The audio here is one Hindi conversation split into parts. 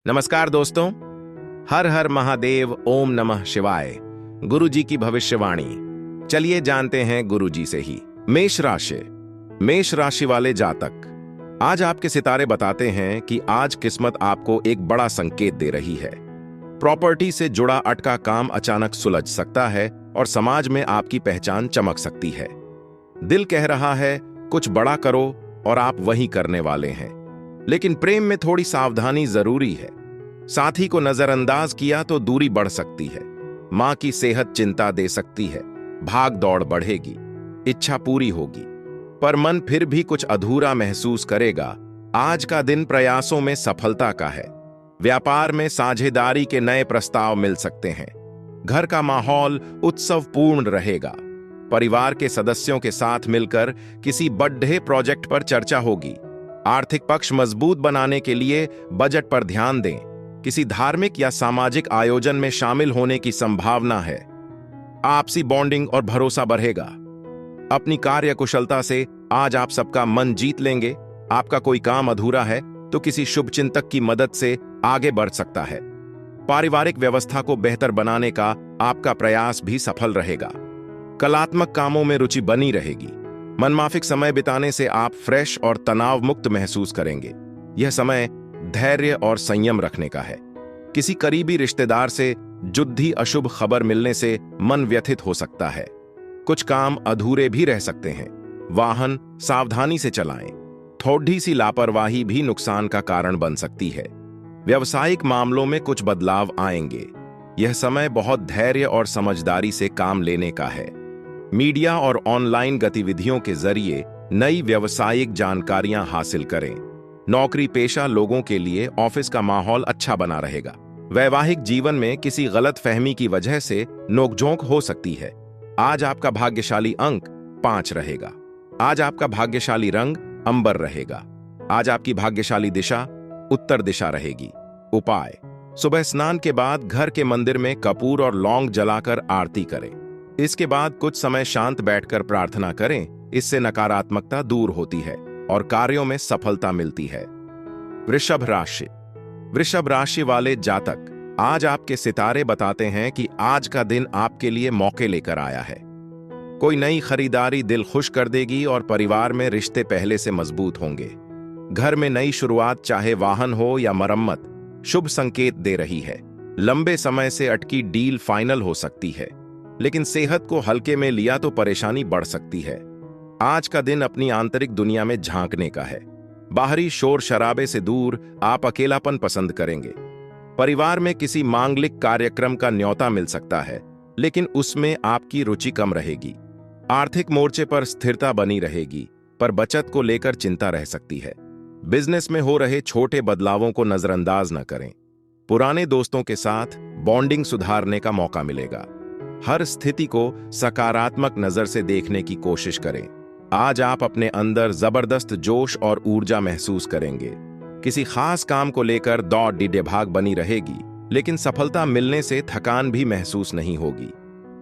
नमस्कार दोस्तों। हर हर महादेव, ओम नमः शिवाय। गुरु जी की भविष्यवाणी। चलिए जानते हैं गुरु जी से ही। मेष राशि वाले जातक, आज आपके सितारे बताते हैं कि आज किस्मत आपको एक बड़ा संकेत दे रही है। प्रॉपर्टी से जुड़ा अटका काम अचानक सुलझ सकता है और समाज में आपकी पहचान चमक सकती है। दिल कह रहा है कुछ बड़ा करो और आप वही करने वाले हैं, लेकिन प्रेम में थोड़ी सावधानी जरूरी है। साथी को नजरअंदाज किया तो दूरी बढ़ सकती है। मां की सेहत चिंता दे सकती है। भाग दौड़ बढ़ेगी, इच्छा पूरी होगी, पर मन फिर भी कुछ अधूरा महसूस करेगा। आज का दिन प्रयासों में सफलता का है। व्यापार में साझेदारी के नए प्रस्ताव मिल सकते हैं। घर का माहौल उत्सवपूर्ण रहेगा। परिवार के सदस्यों के साथ मिलकर किसी बड़े प्रोजेक्ट पर चर्चा होगी। आर्थिक पक्ष मजबूत बनाने के लिए बजट पर ध्यान दें। किसी धार्मिक या सामाजिक आयोजन में शामिल होने की संभावना है। आपसी बॉन्डिंग और भरोसा बढ़ेगा। अपनी कार्यकुशलता से आज आप सबका मन जीत लेंगे। आपका कोई काम अधूरा है तो किसी शुभचिंतक की मदद से आगे बढ़ सकता है। पारिवारिक व्यवस्था को बेहतर बनाने का आपका प्रयास भी सफल रहेगा। कलात्मक कामों में रुचि बनी रहेगी। मनमाफिक समय बिताने से आप फ्रेश और तनाव मुक्त महसूस करेंगे। यह समय धैर्य और संयम रखने का है। किसी करीबी रिश्तेदार से जुद्दी अशुभ खबर मिलने से मन व्यथित हो सकता है। कुछ काम अधूरे भी रह सकते हैं। वाहन सावधानी से चलाएं। थोड़ी सी लापरवाही भी नुकसान का कारण बन सकती है। व्यावसायिक मामलों में कुछ बदलाव आएंगे। यह समय बहुत धैर्य और समझदारी से काम लेने का है। मीडिया और ऑनलाइन गतिविधियों के जरिए नई व्यावसायिक जानकारियां हासिल करें। नौकरी पेशा लोगों के लिए ऑफिस का माहौल अच्छा बना रहेगा। वैवाहिक जीवन में किसी गलत फहमी की वजह से नोकझोंक हो सकती है। आज आपका भाग्यशाली अंक 5 रहेगा। आज आपका भाग्यशाली रंग अंबर रहेगा। आज आपकी भाग्यशाली दिशा उत्तर दिशा रहेगी। उपाय: सुबह स्नान के बाद घर के मंदिर में कपूर और लौंग जलाकर आरती करें। इसके बाद कुछ समय शांत बैठकर प्रार्थना करें। इससे नकारात्मकता दूर होती है और कार्यों में सफलता मिलती है। वृषभ राशि वाले जातक, आज आपके सितारे बताते हैं कि आज का दिन आपके लिए मौके लेकर आया है। कोई नई खरीदारी दिल खुश कर देगी और परिवार में रिश्ते पहले से मजबूत होंगे। घर में नई शुरुआत, चाहे वाहन हो या मरम्मत, शुभ संकेत दे रही है। लंबे समय से अटकी डील फाइनल हो सकती है, लेकिन सेहत को हल्के में लिया तो परेशानी बढ़ सकती है। आज का दिन अपनी आंतरिक दुनिया में झांकने का है। बाहरी शोर शराबे से दूर आप अकेलापन पसंद करेंगे। परिवार में किसी मांगलिक कार्यक्रम का न्योता मिल सकता है, लेकिन उसमें आपकी रुचि कम रहेगी। आर्थिक मोर्चे पर स्थिरता बनी रहेगी, पर बचत को लेकर चिंता रह सकती है। बिजनेस में हो रहे छोटे बदलावों को नजरअंदाज न करें। पुराने दोस्तों के साथ बॉन्डिंग सुधारने का मौका मिलेगा। हर स्थिति को सकारात्मक नजर से देखने की कोशिश करें। आज आप अपने अंदर जबरदस्त जोश और ऊर्जा महसूस करेंगे। किसी खास काम को लेकर दौड़ डीडे-भाग बनी रहेगी, लेकिन सफलता मिलने से थकान भी महसूस नहीं होगी।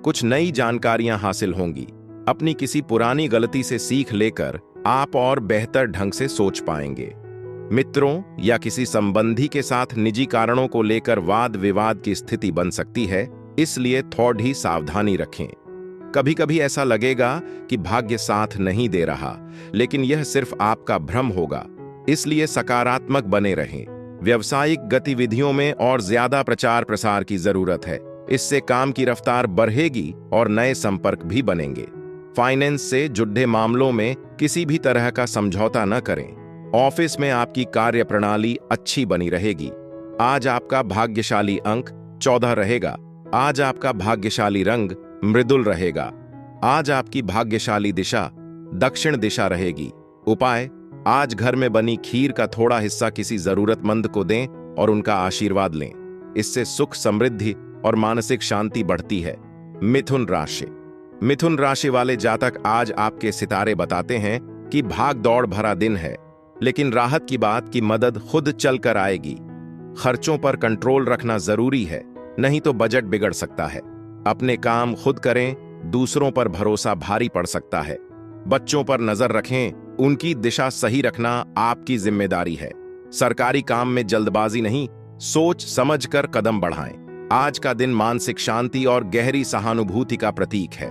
कुछ नई जानकारियां हासिल होंगी। अपनी किसी पुरानी गलती से सीख लेकर आप और बेहतर ढंग से सोच पाएंगे। मित्रों या किसी संबंधी के साथ निजी कारणों को लेकर वाद विवाद की स्थिति बन सकती है, इसलिए थोड़ी सावधानी रखें। कभी कभी ऐसा लगेगा कि भाग्य साथ नहीं दे रहा, लेकिन यह सिर्फ आपका भ्रम होगा, इसलिए सकारात्मक बने रहें। व्यावसायिक गतिविधियों में और ज्यादा प्रचार प्रसार की जरूरत है। इससे काम की रफ्तार बढ़ेगी और नए संपर्क भी बनेंगे। फाइनेंस से जुड़े मामलों में किसी भी तरह का समझौता न करें। ऑफिस में आपकी कार्य प्रणाली अच्छी बनी रहेगी। आज आपका भाग्यशाली अंक 14 रहेगा। आज आपका भाग्यशाली रंग मृदुल रहेगा। आज आपकी भाग्यशाली दिशा दक्षिण दिशा रहेगी। उपाय: आज घर में बनी खीर का थोड़ा हिस्सा किसी जरूरतमंद को दें और उनका आशीर्वाद लें। इससे सुख, समृद्धि और मानसिक शांति बढ़ती है। मिथुन राशि वाले जातक, आज आपके सितारे बताते हैं कि भाग दौड़ भरा दिन है, लेकिन राहत की बात की मदद खुद चलकर आएगी। खर्चों पर कंट्रोल रखना जरूरी है, नहीं तो बजट बिगड़ सकता है। अपने काम खुद करें, दूसरों पर भरोसा भारी पड़ सकता है। बच्चों पर नजर रखें, उनकी दिशा सही रखना आपकी जिम्मेदारी है। सरकारी काम में जल्दबाजी नहीं, सोच समझकर कदम बढ़ाएं। आज का दिन मानसिक शांति और गहरी सहानुभूति का प्रतीक है।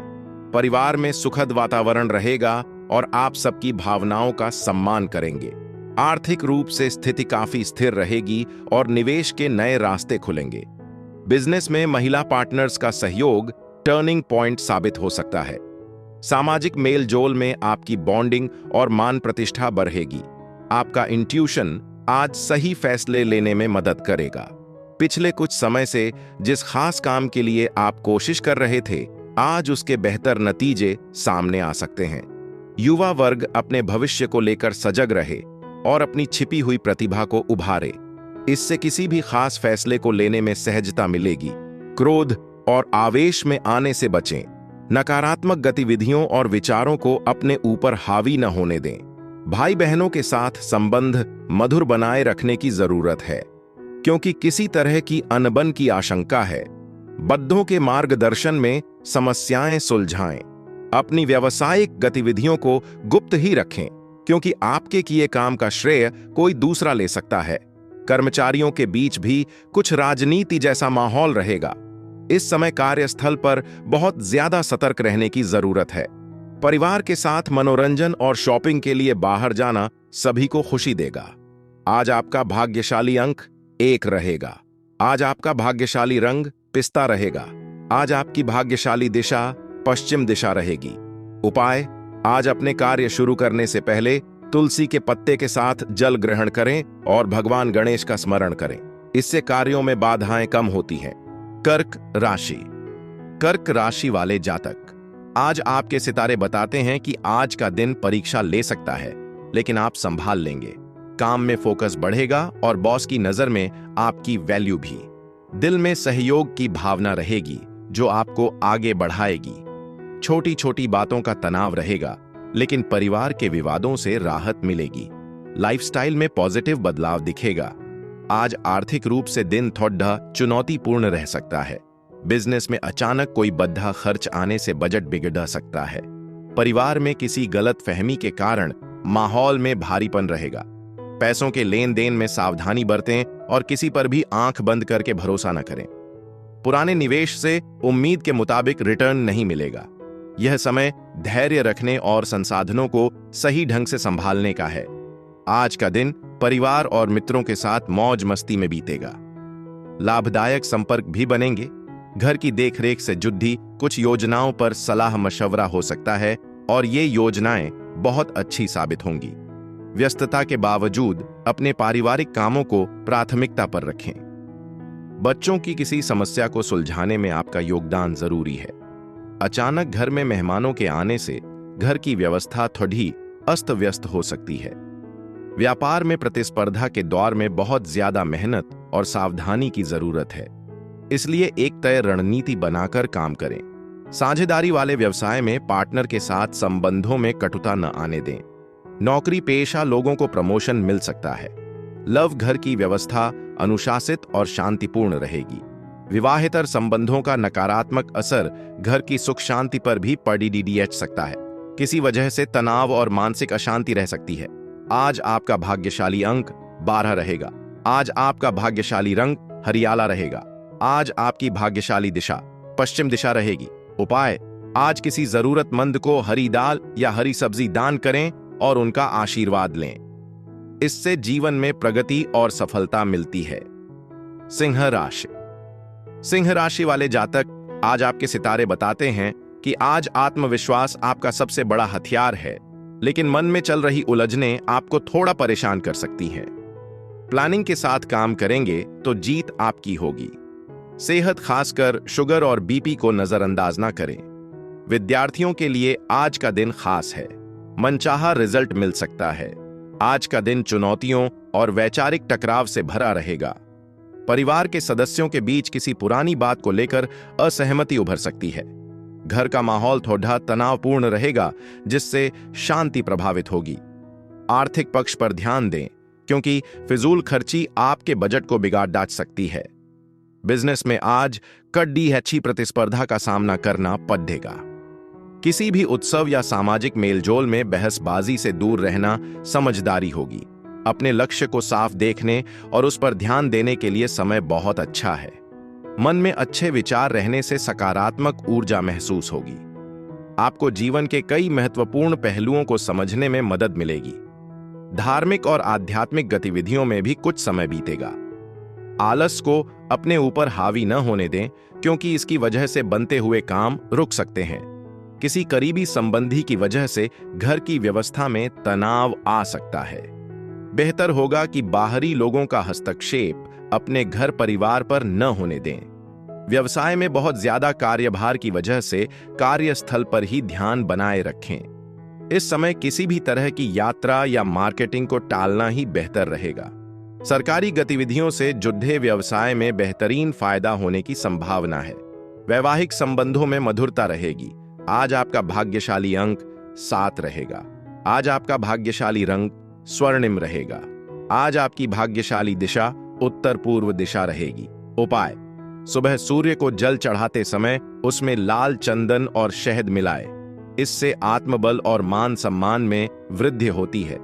परिवार में सुखद वातावरण रहेगा और आप सबकी भावनाओं का सम्मान करेंगे। आर्थिक रूप से स्थिति काफी स्थिर रहेगी और निवेश के नए रास्ते खुलेंगे। बिजनेस में महिला पार्टनर्स का सहयोग टर्निंग पॉइंट साबित हो सकता है। सामाजिक मेल जोल में आपकी बॉन्डिंग और मान प्रतिष्ठा बढ़ेगी। आपका इंट्यूशन आज सही फैसले लेने में मदद करेगा। पिछले कुछ समय से जिस खास काम के लिए आप कोशिश कर रहे थे, आज उसके बेहतर नतीजे सामने आ सकते हैं। युवा वर्ग अपने भविष्य को लेकर सजग रहे और अपनी छिपी हुई प्रतिभा को उभारे। इससे किसी भी खास फैसले को लेने में सहजता मिलेगी। क्रोध और आवेश में आने से बचें। नकारात्मक गतिविधियों और विचारों को अपने ऊपर हावी न होने दें। भाई बहनों के साथ संबंध मधुर बनाए रखने की जरूरत है, क्योंकि किसी तरह की अनबन की आशंका है। बद्धों के मार्गदर्शन में समस्याएं सुलझाएं। अपनी व्यावसायिक गतिविधियों को गुप्त ही रखें, क्योंकि आपके किए काम का श्रेय कोई दूसरा ले सकता है। कर्मचारियों के बीच भी कुछ राजनीति जैसा माहौल रहेगा। इस समय कार्यस्थल पर बहुत ज्यादा सतर्क रहने की जरूरत है। परिवार के साथ मनोरंजन और शॉपिंग के लिए बाहर जाना सभी को खुशी देगा। आज आपका भाग्यशाली अंक 1 रहेगा। आज आपका भाग्यशाली रंग पिस्ता रहेगा। आज आपकी भाग्यशाली दिशा पश्चिम दिशा रहेगी। उपाय: आज अपने कार्य शुरू करने से पहले तुलसी के पत्ते के साथ जल ग्रहण करें और भगवान गणेश का स्मरण करें। इससे कार्यों में बाधाएं कम होती हैं। कर्क राशि। कर्क राशि वाले जातक, आज आपके सितारे बताते हैं कि आज का दिन परीक्षा ले सकता है, लेकिन आप संभाल लेंगे। काम में फोकस बढ़ेगा और बॉस की नजर में आपकी वैल्यू भी। दिल में सहयोग की भावना रहेगी जो आपको आगे बढ़ाएगी। छोटी छोटी बातों का तनाव रहेगा, लेकिन परिवार के विवादों से राहत मिलेगी। लाइफस्टाइल में पॉजिटिव बदलाव दिखेगा। आज आर्थिक रूप से दिन थोड़ा चुनौतीपूर्ण रह सकता है। बिजनेस में अचानक कोई बद्धा खर्च आने से बजट बिगड़ सकता है। परिवार में किसी गलत फहमी के कारण माहौल में भारीपन रहेगा। पैसों के लेन देन में सावधानी बरतें और किसी पर भी आंख बंद करके भरोसा न करें। पुराने निवेश से उम्मीद के मुताबिक रिटर्न नहीं मिलेगा। यह समय धैर्य रखने और संसाधनों को सही ढंग से संभालने का है। आज का दिन परिवार और मित्रों के साथ मौज मस्ती में बीतेगा। लाभदायक संपर्क भी बनेंगे। घर की देखरेख से जुड़ी कुछ योजनाओं पर सलाह मशवरा हो सकता है और ये योजनाएं बहुत अच्छी साबित होंगी। व्यस्तता के बावजूद अपने पारिवारिक कामों को प्राथमिकता पर रखें। बच्चों की किसी समस्या को सुलझाने में आपका योगदान जरूरी है। अचानक घर में मेहमानों के आने से घर की व्यवस्था थोड़ी अस्त व्यस्त हो सकती है। व्यापार में प्रतिस्पर्धा के दौर में बहुत ज्यादा मेहनत और सावधानी की जरूरत है, इसलिए एक तय रणनीति बनाकर काम करें। साझेदारी वाले व्यवसाय में पार्टनर के साथ संबंधों में कटुता न आने दें। नौकरी पेशा लोगों को प्रमोशन मिल सकता है। लव घर की व्यवस्था अनुशासित और शांतिपूर्ण रहेगी। विवाहेतर संबंधों का नकारात्मक असर घर की सुख शांति पर भी पड़ सकता है। किसी वजह से तनाव और मानसिक अशांति रह सकती है। आज आपका भाग्यशाली अंक 12 रहेगा। आज आपका भाग्यशाली रंग हरियाला रहेगा। आज आपकी भाग्यशाली दिशा पश्चिम दिशा रहेगी। उपाय: आज किसी जरूरतमंद को हरी दाल या हरी सब्जी दान करें और उनका आशीर्वाद लें। इससे जीवन में प्रगति और सफलता मिलती है। सिंह राशि। सिंह राशि वाले जातक, आज आपके सितारे बताते हैं कि आज आत्मविश्वास आपका सबसे बड़ा हथियार है, लेकिन मन में चल रही उलझनें आपको थोड़ा परेशान कर सकती हैं। प्लानिंग के साथ काम करेंगे तो जीत आपकी होगी। सेहत, खासकर शुगर और बीपी को नजरअंदाज ना करें। विद्यार्थियों के लिए आज का दिन खास है। मनचाहा रिजल्ट मिल सकता है। आज का दिन चुनौतियों और वैचारिक टकराव से भरा रहेगा। परिवार के सदस्यों के बीच किसी पुरानी बात को लेकर असहमति उभर सकती है। घर का माहौल थोड़ा तनावपूर्ण रहेगा, जिससे शांति प्रभावित होगी। आर्थिक पक्ष पर ध्यान दें, क्योंकि फिजूल खर्ची आपके बजट को बिगाड़ डाल सकती है। बिजनेस में आज कड़ी अच्छी प्रतिस्पर्धा का सामना करना पड़ेगा। किसी भी उत्सव या सामाजिक मेलजोल में बहसबाजी से दूर रहना समझदारी होगी। अपने लक्ष्य को साफ देखने और उस पर ध्यान देने के लिए समय बहुत अच्छा है। मन में अच्छे विचार रहने से सकारात्मक ऊर्जा महसूस होगी। आपको जीवन के कई महत्वपूर्ण पहलुओं को समझने में मदद मिलेगी। धार्मिक और आध्यात्मिक गतिविधियों में भी कुछ समय बीतेगा। आलस को अपने ऊपर हावी न होने दें, क्योंकि इसकी वजह से बनते हुए काम रुक सकते हैं। किसी करीबी संबंधी की वजह से घर की व्यवस्था में तनाव आ सकता है। बेहतर होगा कि बाहरी लोगों का हस्तक्षेप अपने घर परिवार पर न होने दें। व्यवसाय में बहुत ज्यादा कार्यभार की वजह से कार्यस्थल पर ही ध्यान बनाए रखें। इस समय किसी भी तरह की यात्रा या मार्केटिंग को टालना ही बेहतर रहेगा। सरकारी गतिविधियों से जुड़े व्यवसाय में बेहतरीन फायदा होने की संभावना है। वैवाहिक संबंधों में मधुरता रहेगी। आज आपका भाग्यशाली अंक 7 रहेगा। आज आपका भाग्यशाली रंग स्वर्णिम रहेगा। आज आपकी भाग्यशाली दिशा उत्तर पूर्व दिशा रहेगी। उपाय: सुबह सूर्य को जल चढ़ाते समय उसमें लाल चंदन और शहद मिलाए। इससे आत्मबल और मान सम्मान में वृद्धि होती है।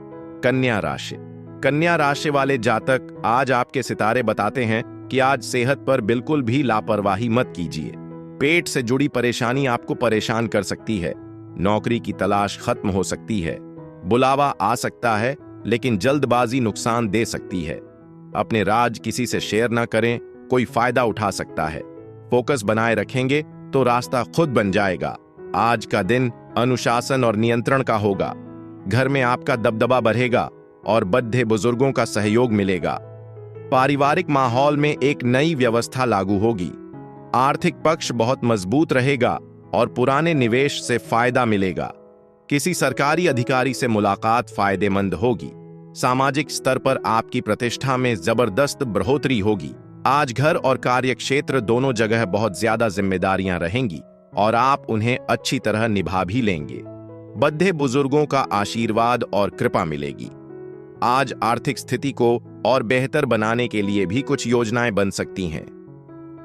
कन्या राशि। कन्या राशि वाले जातक, आज आपके सितारे बताते हैं कि आज सेहत पर बिल्कुल भी लापरवाही मत कीजिए। पेट से जुड़ी परेशानी आपको परेशान कर सकती है। नौकरी की तलाश खत्म हो सकती है। बुलावा आ सकता है, लेकिन जल्दबाजी नुकसान दे सकती है। अपने राज किसी से शेयर ना करें, कोई फायदा उठा सकता है। फोकस बनाए रखेंगे तो रास्ता खुद बन जाएगा। आज का दिन अनुशासन और नियंत्रण का होगा। घर में आपका दबदबा बढ़ेगा और बड़े बुजुर्गों का सहयोग मिलेगा। पारिवारिक माहौल में एक नई व्यवस्था लागू होगी। आर्थिक पक्ष बहुत मजबूत रहेगा और पुराने निवेश से फायदा मिलेगा। किसी सरकारी अधिकारी से मुलाकात फायदेमंद होगी। सामाजिक स्तर पर आपकी प्रतिष्ठा में जबरदस्त बढ़ोतरी होगी। आज घर और कार्य क्षेत्र दोनों जगह बहुत ज्यादा जिम्मेदारियां रहेंगी और आप उन्हें अच्छी तरह निभा भी लेंगे। बड़े बुजुर्गों का आशीर्वाद और कृपा मिलेगी। आज आर्थिक स्थिति को और बेहतर बनाने के लिए भी कुछ योजनाएं बन सकती हैं।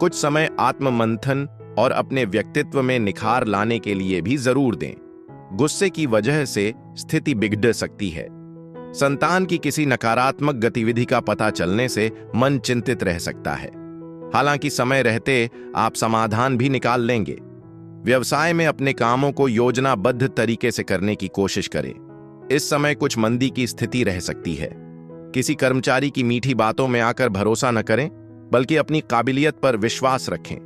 कुछ समय आत्ममंथन और अपने व्यक्तित्व में निखार लाने के लिए भी जरूर दें। गुस्से की वजह से स्थिति बिगड़ सकती है। संतान की किसी नकारात्मक गतिविधि का पता चलने से मन चिंतित रह सकता है। हालांकि समय रहते आप समाधान भी निकाल लेंगे। व्यवसाय में अपने कामों को योजनाबद्ध तरीके से करने की कोशिश करें। इस समय कुछ मंदी की स्थिति रह सकती है। किसी कर्मचारी की मीठी बातों में आकर भरोसा न करें, बल्कि अपनी काबिलियत पर विश्वास रखें।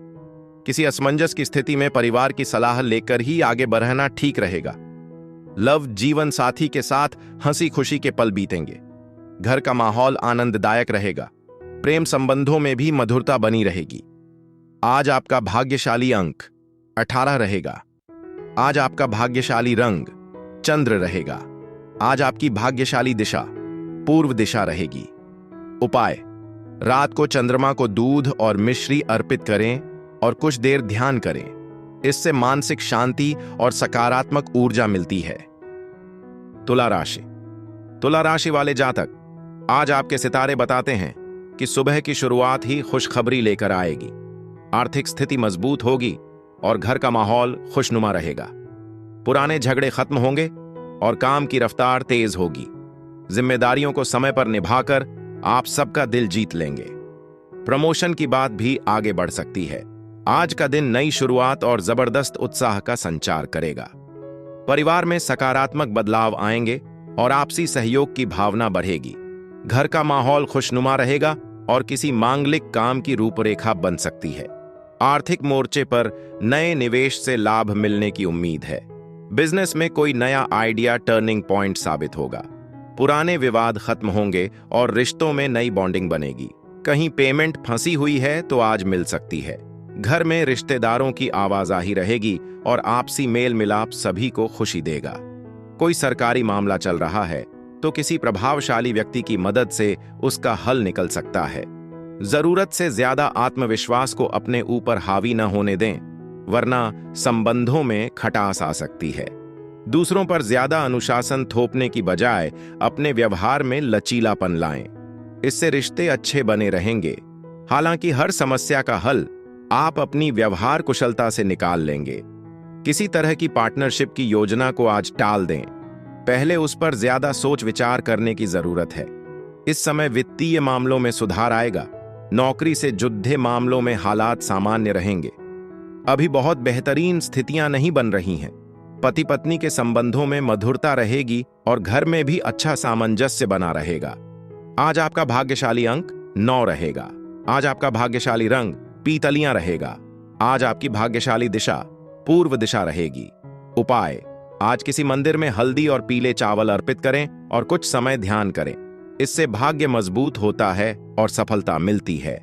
किसी असमंजस की स्थिति में परिवार की सलाह लेकर ही आगे बढ़ना ठीक रहेगा। लव जीवन साथी के साथ हंसी खुशी के पल बीतेंगे। घर का माहौल आनंददायक रहेगा। प्रेम संबंधों में भी मधुरता बनी रहेगी। आज आपका भाग्यशाली अंक 18 रहेगा। आज आपका भाग्यशाली रंग चंद्र रहेगा। आज आपकी भाग्यशाली दिशा पूर्व दिशा रहेगी। उपाय: रात को चंद्रमा को दूध और मिश्री अर्पित करें और कुछ देर ध्यान करें। इससे मानसिक शांति और सकारात्मक ऊर्जा मिलती है। तुला राशि। तुला राशि वाले जातक, आज आपके सितारे बताते हैं कि सुबह की शुरुआत ही खुशखबरी लेकर आएगी। आर्थिक स्थिति मजबूत होगी और घर का माहौल खुशनुमा रहेगा। पुराने झगड़े खत्म होंगे और काम की रफ्तार तेज होगी। जिम्मेदारियों को समय पर निभाकर आप सबका दिल जीत लेंगे। प्रमोशन की बात भी आगे बढ़ सकती है। आज का दिन नई शुरुआत और जबरदस्त उत्साह का संचार करेगा। परिवार में सकारात्मक बदलाव आएंगे और आपसी सहयोग की भावना बढ़ेगी। घर का माहौल खुशनुमा रहेगा और किसी मांगलिक काम की रूपरेखा बन सकती है। आर्थिक मोर्चे पर नए निवेश से लाभ मिलने की उम्मीद है। बिजनेस में कोई नया आइडिया टर्निंग पॉइंट साबित होगा। पुराने विवाद खत्म होंगे और रिश्तों में नई बॉन्डिंग बनेगी। कहीं पेमेंट फंसी हुई है तो आज मिल सकती है। घर में रिश्तेदारों की आवाजाही रहेगी और आपसी मेल मिलाप सभी को खुशी देगा। कोई सरकारी मामला चल रहा है तो किसी प्रभावशाली व्यक्ति की मदद से उसका हल निकल सकता है। जरूरत से ज्यादा आत्मविश्वास को अपने ऊपर हावी न होने दें, वरना संबंधों में खटास आ सकती है। दूसरों पर ज्यादा अनुशासन थोपने की बजाय अपने व्यवहार में लचीलापन लाएं। इससे रिश्ते अच्छे बने रहेंगे। हालांकि हर समस्या का हल आप अपनी व्यवहार कुशलता से निकाल लेंगे। किसी तरह की पार्टनरशिप की योजना को आज टाल दें। पहले उस पर ज्यादा सोच विचार करने की जरूरत है। इस समय वित्तीय मामलों में सुधार आएगा। नौकरी से जुड़े मामलों में हालात सामान्य रहेंगे। अभी बहुत बेहतरीन स्थितियां नहीं बन रही हैं। पति पत्नी के संबंधों में मधुरता रहेगी और घर में भी अच्छा सामंजस्य बना रहेगा। आज आपका भाग्यशाली अंक 9 रहेगा। आज आपका भाग्यशाली रंग पीतलियां रहेगा। आज आपकी भाग्यशाली दिशा पूर्व दिशा रहेगी। उपाय: आज किसी मंदिर में हल्दी और पीले चावल अर्पित करें और कुछ समय ध्यान करें। इससे भाग्य मजबूत होता है और सफलता मिलती है।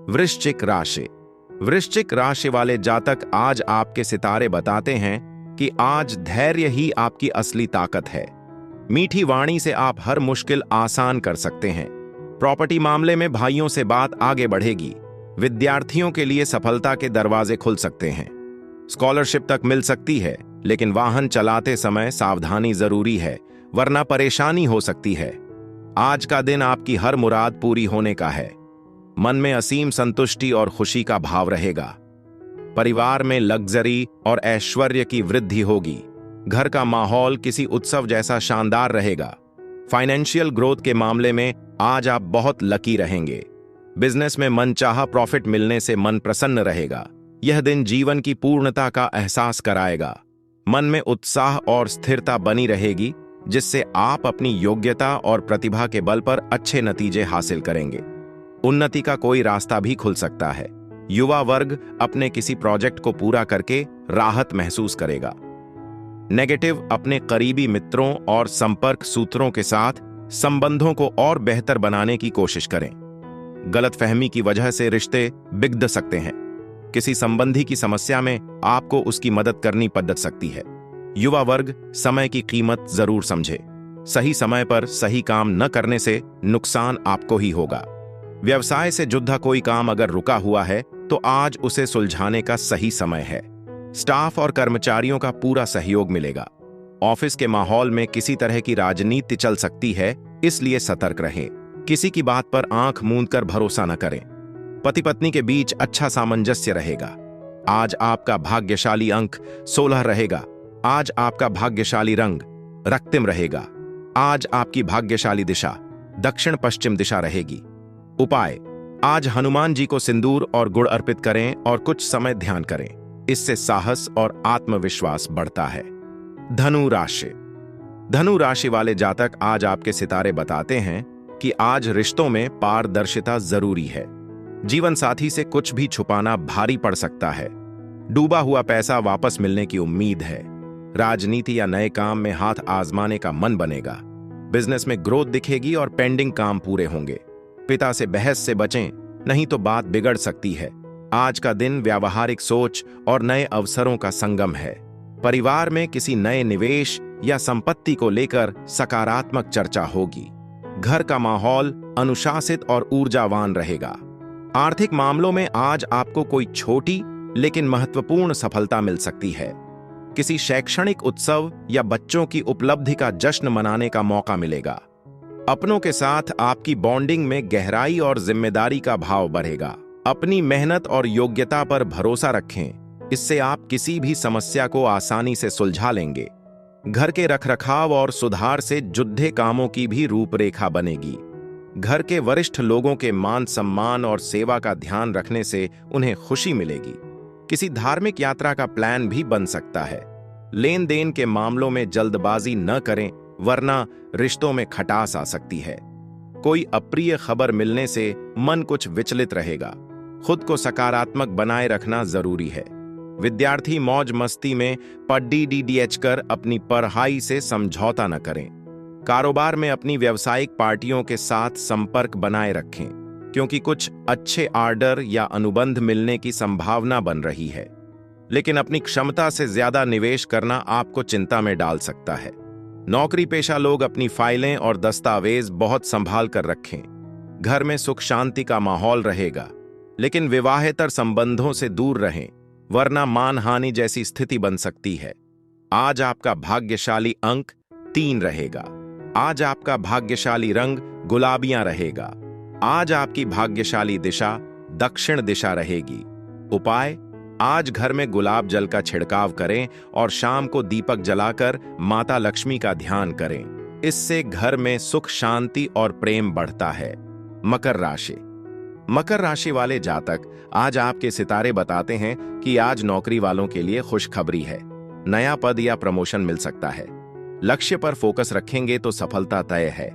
वृश्चिक राशि। वृश्चिक राशि वाले जातक, आज आपके सितारे बताते हैं कि आज धैर्य ही आपकी असली ताकत है। मीठी वाणी से आप हर मुश्किल आसान कर सकते हैं। प्रॉपर्टी मामले में भाइयों से बात आगे बढ़ेगी। विद्यार्थियों के लिए सफलता के दरवाजे खुल सकते हैं। स्कॉलरशिप तक मिल सकती है, लेकिन वाहन चलाते समय सावधानी जरूरी है, वरना परेशानी हो सकती है। आज का दिन आपकी हर मुराद पूरी होने का है। मन में असीम संतुष्टि और खुशी का भाव रहेगा। परिवार में लग्जरी और ऐश्वर्य की वृद्धि होगी। घर का माहौल किसी उत्सव जैसा शानदार रहेगा। फाइनेंशियल ग्रोथ के मामले में आज आप बहुत लकी रहेंगे। बिजनेस में मनचाहा प्रॉफिट मिलने से मन प्रसन्न रहेगा। यह दिन जीवन की पूर्णता का एहसास कराएगा। मन में उत्साह और स्थिरता बनी रहेगी, जिससे आप अपनी योग्यता और प्रतिभा के बल पर अच्छे नतीजे हासिल करेंगे। उन्नति का कोई रास्ता भी खुल सकता है। युवा वर्ग अपने किसी प्रोजेक्ट को पूरा करके राहत महसूस करेगा। नेगेटिव: अपने करीबी मित्रों और संपर्क सूत्रों के साथ संबंधों को और बेहतर बनाने की कोशिश करें। गलतफहमी की वजह से रिश्ते बिगड़ सकते हैं। किसी संबंधी की समस्या में आपको उसकी मदद करनी पड़ सकती है। युवा वर्ग समय की कीमत जरूर समझे। सही समय पर सही काम न करने से नुकसान आपको ही होगा। व्यवसाय से जुड़ा कोई काम अगर रुका हुआ है तो आज उसे सुलझाने का सही समय है। स्टाफ और कर्मचारियों का पूरा सहयोग मिलेगा। ऑफिस के माहौल में किसी तरह की राजनीति चल सकती है, इसलिए सतर्क रहें। किसी की बात पर आंख मूंदकर भरोसा न करें। पति पत्नी के बीच अच्छा सामंजस्य रहेगा। आज आपका भाग्यशाली अंक 16 रहेगा। आज आपका भाग्यशाली रंग रक्तिम रहेगा। आज आपकी भाग्यशाली दिशा दक्षिण पश्चिम दिशा रहेगी। उपाय: आज हनुमान जी को सिंदूर और गुड़ अर्पित करें और कुछ समय ध्यान करें। इससे साहस और आत्मविश्वास बढ़ता है। धनु राशि। धनु राशि वाले जातक, आज आपके सितारे बताते हैं कि आज रिश्तों में पारदर्शिता जरूरी है। जीवन साथी से कुछ भी छुपाना भारी पड़ सकता है। डूबा हुआ पैसा वापस मिलने की उम्मीद है। राजनीति या नए काम में हाथ आजमाने का मन बनेगा। बिजनेस में ग्रोथ दिखेगी और पेंडिंग काम पूरे होंगे। पिता से बहस से बचें, नहीं तो बात बिगड़ सकती है। आज का दिन व्यावहारिक सोच और नए अवसरों का संगम है। परिवार में किसी नए निवेश या संपत्ति को लेकर सकारात्मक चर्चा होगी। घर का माहौल अनुशासित और ऊर्जावान रहेगा। आर्थिक मामलों में आज आपको कोई छोटी लेकिन महत्वपूर्ण सफलता मिल सकती है। किसी शैक्षणिक उत्सव या बच्चों की उपलब्धि का जश्न मनाने का मौका मिलेगा। अपनों के साथ आपकी बॉन्डिंग में गहराई और जिम्मेदारी का भाव बढ़ेगा। अपनी मेहनत और योग्यता पर भरोसा रखें, इससे आप किसी भी समस्या को आसानी से सुलझा लेंगे। घर के रखरखाव और सुधार से जुड़े कामों की भी रूपरेखा बनेगी। घर के वरिष्ठ लोगों के मान सम्मान और सेवा का ध्यान रखने से उन्हें खुशी मिलेगी। किसी धार्मिक यात्रा का प्लान भी बन सकता है। लेन देन के मामलों में जल्दबाजी न करें, वरना रिश्तों में खटास आ सकती है। कोई अप्रिय खबर मिलने से मन कुछ विचलित रहेगा। खुद को सकारात्मक बनाए रखना जरूरी है। विद्यार्थी मौज मस्ती में पढ़ कर अपनी पढ़ाई से समझौता न करें। कारोबार में अपनी व्यावसायिक पार्टियों के साथ संपर्क बनाए रखें, क्योंकि कुछ अच्छे ऑर्डर या अनुबंध मिलने की संभावना बन रही है। लेकिन अपनी क्षमता से ज्यादा निवेश करना आपको चिंता में डाल सकता है। नौकरी पेशा लोग अपनी फाइलें और दस्तावेज बहुत संभाल कर रखें। घर में सुख शांति का माहौल रहेगा, लेकिन विवाहेतर संबंधों से दूर रहें, वरना मानहानि जैसी स्थिति बन सकती है। आज आपका भाग्यशाली अंक 3 रहेगा। आज आपका भाग्यशाली रंग गुलाबियां रहेगा। आज आपकी भाग्यशाली दिशा दक्षिण दिशा रहेगी। उपाय: आज घर में गुलाब जल का छिड़काव करें और शाम को दीपक जलाकर माता लक्ष्मी का ध्यान करें। इससे घर में सुख शांति और प्रेम बढ़ता है। मकर राशि। मकर राशि वाले जातक, आज आपके सितारे बताते हैं कि आज नौकरी वालों के लिए खुशखबरी है। नया पद या प्रमोशन मिल सकता है। लक्ष्य पर फोकस रखेंगे तो सफलता तय है।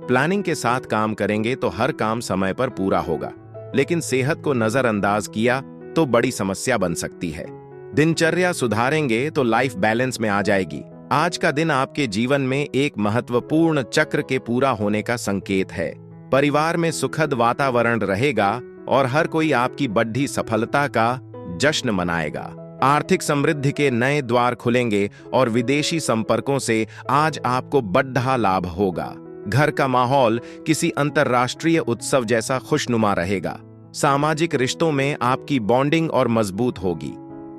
प्लानिंग के साथ काम करेंगे तो हर काम समय पर पूरा होगा, लेकिन सेहत को नजरअंदाज किया तो बड़ी समस्या बन सकती है। दिनचर्या सुधारेंगे तो लाइफ बैलेंस में आ जाएगी। आज का दिन आपके जीवन में एक महत्वपूर्ण चक्र के पूरा होने का संकेत है। परिवार में सुखद वातावरण रहेगा और हर कोई आपकी बढ़ी सफलता का जश्न मनाएगा। आर्थिक समृद्धि के नए द्वार खुलेंगे और विदेशी संपर्कों से आज आपको बड़ा लाभ होगा। घर का माहौल किसी अंतर्राष्ट्रीय उत्सव जैसा खुशनुमा रहेगा। सामाजिक रिश्तों में आपकी बॉन्डिंग और मजबूत होगी।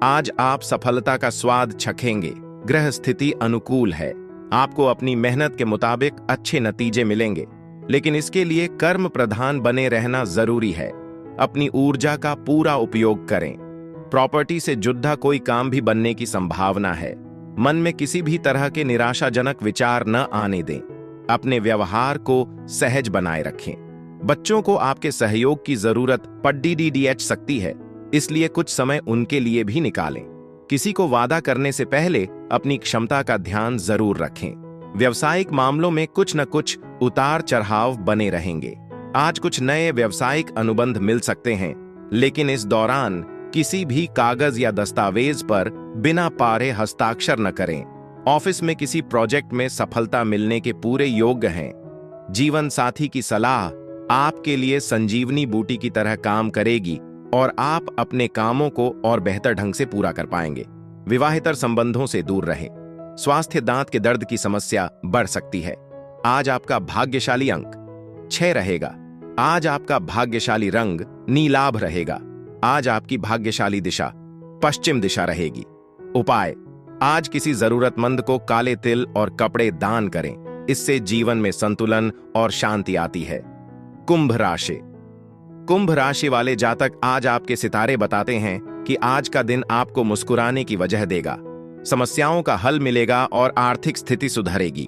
आज आप सफलता का स्वाद चखेंगे। ग्रह स्थिति अनुकूल है। आपको अपनी मेहनत के मुताबिक अच्छे नतीजे मिलेंगे, लेकिन इसके लिए कर्म प्रधान बने रहना जरूरी है। अपनी ऊर्जा का पूरा उपयोग करें। प्रॉपर्टी से जुड़ा कोई काम भी बनने की संभावना है। मन में किसी भी तरह के निराशाजनक विचार न आने दें। अपने व्यवहार को सहज बनाए रखें। बच्चों को आपके सहयोग की जरूरत पड़ सकती है, इसलिए कुछ समय उनके लिए भी निकालें। किसी को वादा करने से पहले अपनी क्षमता का ध्यान जरूर रखें। व्यावसायिक मामलों में कुछ न कुछ उतार चढ़ाव बने रहेंगे। आज कुछ नए व्यावसायिक अनुबंध मिल सकते हैं, लेकिन इस दौरान किसी भी कागज या दस्तावेज पर बिना पारे हस्ताक्षर न करें। ऑफिस में किसी प्रोजेक्ट में सफलता मिलने के पूरे योग्य हैं। जीवन साथी की सलाह आपके लिए संजीवनी बूटी की तरह काम करेगी और आप अपने कामों को और बेहतर ढंग से पूरा कर पाएंगे। विवाहेतर संबंधों से दूर रहें। स्वास्थ्य दांत के दर्द की समस्या बढ़ सकती है। आज आपका भाग्यशाली अंक 6 रहेगा। आज आपका भाग्यशाली रंग नीलाभ रहेगा। आज आपकी भाग्यशाली दिशा पश्चिम दिशा रहेगी। उपाय, आज किसी जरूरतमंद को काले तिल और कपड़े दान करें। इससे जीवन में संतुलन और शांति आती है। कुंभ राशि। कुंभ राशि वाले जातक, आज आपके सितारे बताते हैं कि आज का दिन आपको मुस्कुराने की वजह देगा। समस्याओं का हल मिलेगा और आर्थिक स्थिति सुधरेगी।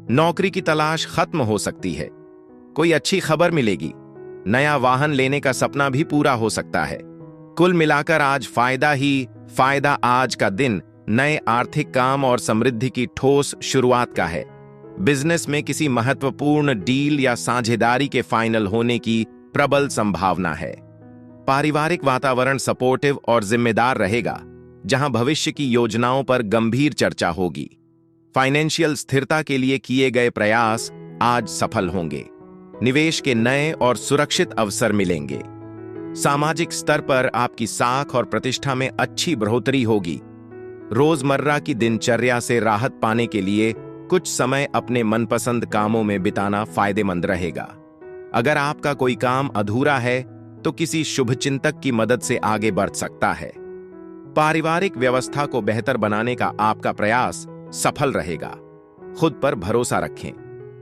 नौकरी की तलाश खत्म हो सकती है। कोई अच्छी खबर मिलेगी। नया वाहन लेने का सपना भी पूरा हो सकता है। कुल मिलाकर आज फायदा ही फायदा। आज का दिन नए आर्थिक काम और समृद्धि की ठोस शुरुआत का है। बिजनेस में किसी महत्वपूर्ण डील या साझेदारी के फाइनल होने की प्रबल संभावना है। पारिवारिक वातावरण सपोर्टिव और जिम्मेदार रहेगा, जहां भविष्य की योजनाओं पर गंभीर चर्चा होगी। फाइनेंशियल स्थिरता के लिए किए गए प्रयास आज सफल होंगे। निवेश के नए और सुरक्षित अवसर मिलेंगे। सामाजिक स्तर पर आपकी साख और प्रतिष्ठा में अच्छी बढ़ोतरी होगी। रोजमर्रा की दिनचर्या से राहत पाने के लिए कुछ समय अपने मनपसंद कामों में बिताना फायदेमंद रहेगा। अगर आपका कोई काम अधूरा है तो किसी शुभचिंतक की मदद से आगे बढ़ सकता है। पारिवारिक व्यवस्था को बेहतर बनाने का आपका प्रयास सफल रहेगा। खुद पर भरोसा रखें।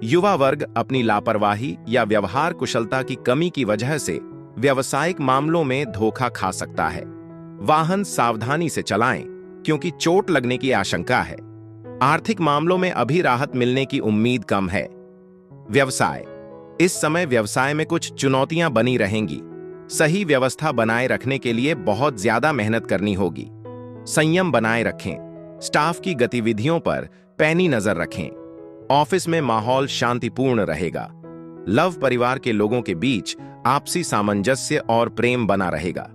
युवा वर्ग अपनी लापरवाही या व्यवहार कुशलता की कमी की वजह से व्यावसायिक मामलों में धोखा खा सकता है। वाहन सावधानी से चलाएं, क्योंकि चोट लगने की आशंका है। आर्थिक मामलों में अभी राहत मिलने की उम्मीद कम है। व्यवसाय, इस समय व्यवसाय में कुछ चुनौतियां बनी रहेंगी। सही व्यवस्था बनाए रखने के लिए बहुत ज्यादा मेहनत करनी होगी। संयम बनाए रखें। स्टाफ की गतिविधियों पर पैनी नजर रखें। ऑफिस में माहौल शांतिपूर्ण रहेगा। लव परिवार के लोगों के बीच आपसी सामंजस्य और प्रेम बना रहेगा,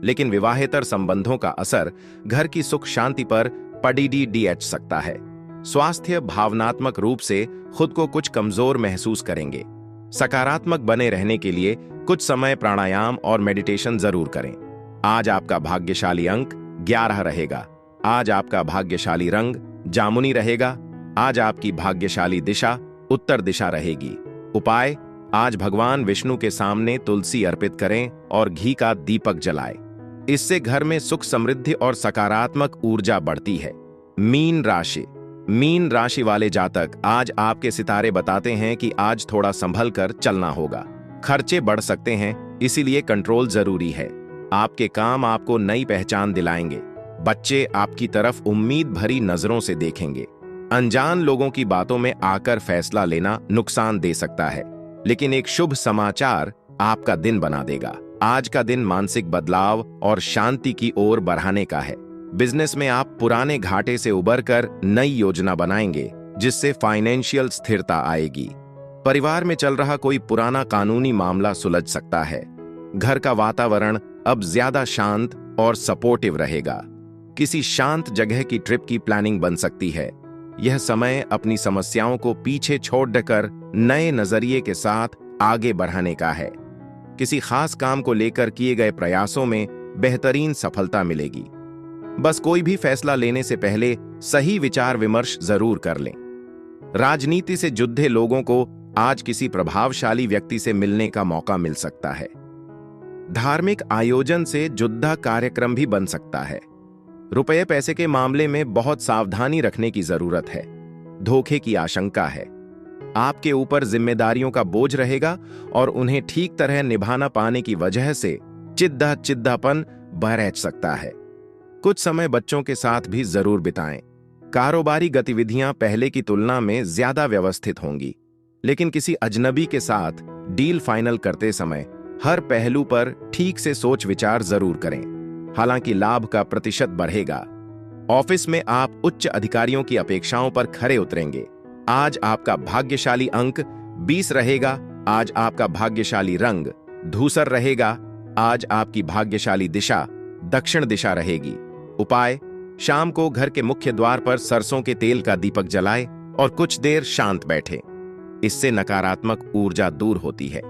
लेकिन विवाहेतर संबंधों का असर घर की सुख शांति पर पड़ सकता है। स्वास्थ्य, भावनात्मक रूप से खुद को कुछ कमजोर महसूस करेंगे। सकारात्मक बने रहने के लिए कुछ समय प्राणायाम और मेडिटेशन जरूर करें। आज आपका भाग्यशाली अंक 11 रहेगा। आज आपका भाग्यशाली रंग जामुनी रहेगा। आज आपकी भाग्यशाली दिशा उत्तर दिशा रहेगी। उपाय, आज भगवान विष्णु के सामने तुलसी अर्पित करें और घी का दीपक जलाएं। इससे घर में सुख समृद्धि और सकारात्मक ऊर्जा बढ़ती है। मीन राशि। मीन राशि वाले जातक, आज आपके सितारे बताते हैं कि आज थोड़ा संभल कर चलना होगा। खर्चे बढ़ सकते हैं, इसीलिए कंट्रोल जरूरी है। आपके काम आपको नई पहचान दिलाएंगे। बच्चे आपकी तरफ उम्मीद भरी नजरों से देखेंगे। अनजान लोगों की बातों में आकर फैसला लेना नुकसान दे सकता है, लेकिन एक शुभ समाचार आपका दिन बना देगा। आज का दिन मानसिक बदलाव और शांति की ओर बढ़ाने का है। बिजनेस में आप पुराने घाटे से उबरकर नई योजना बनाएंगे, जिससे फाइनेंशियल स्थिरता आएगी। परिवार में चल रहा कोई पुराना कानूनी मामला सुलझ सकता है। घर का वातावरण अब ज्यादा शांत और सपोर्टिव रहेगा। किसी शांत जगह की ट्रिप की प्लानिंग बन सकती है। यह समय अपनी समस्याओं को पीछे छोड़कर नए नजरिए के साथ आगे बढ़ाने का है। किसी खास काम को लेकर किए गए प्रयासों में बेहतरीन सफलता मिलेगी। बस कोई भी फैसला लेने से पहले सही विचार विमर्श जरूर कर लें। राजनीति से जुड़े लोगों को आज किसी प्रभावशाली व्यक्ति से मिलने का मौका मिल सकता है। धार्मिक आयोजन से जुड़ा कार्यक्रम भी बन सकता है। रुपये पैसे के मामले में बहुत सावधानी रखने की जरूरत है। धोखे की आशंका है। आपके ऊपर जिम्मेदारियों का बोझ रहेगा और उन्हें ठीक तरह निभाना पाने की वजह से चिद्दापन बरह सकता है। कुछ समय बच्चों के साथ भी जरूर बिताएं। कारोबारी गतिविधियां पहले की तुलना में ज्यादा व्यवस्थित होंगी, लेकिन किसी अजनबी के साथ डील फाइनल करते समय हर पहलू पर ठीक से सोच विचार जरूर करें। हालांकि लाभ का प्रतिशत बढ़ेगा। ऑफिस में आप उच्च अधिकारियों की अपेक्षाओं पर खरे उतरेंगे। आज आपका भाग्यशाली अंक 20 रहेगा। आज आपका भाग्यशाली रंग धूसर रहेगा। आज आपकी भाग्यशाली दिशा दक्षिण दिशा रहेगी। उपाय: शाम को घर के मुख्य द्वार पर सरसों के तेल का दीपक जलाएं और कुछ देर शांत बैठें। इससे नकारात्मक ऊर्जा दूर होती है।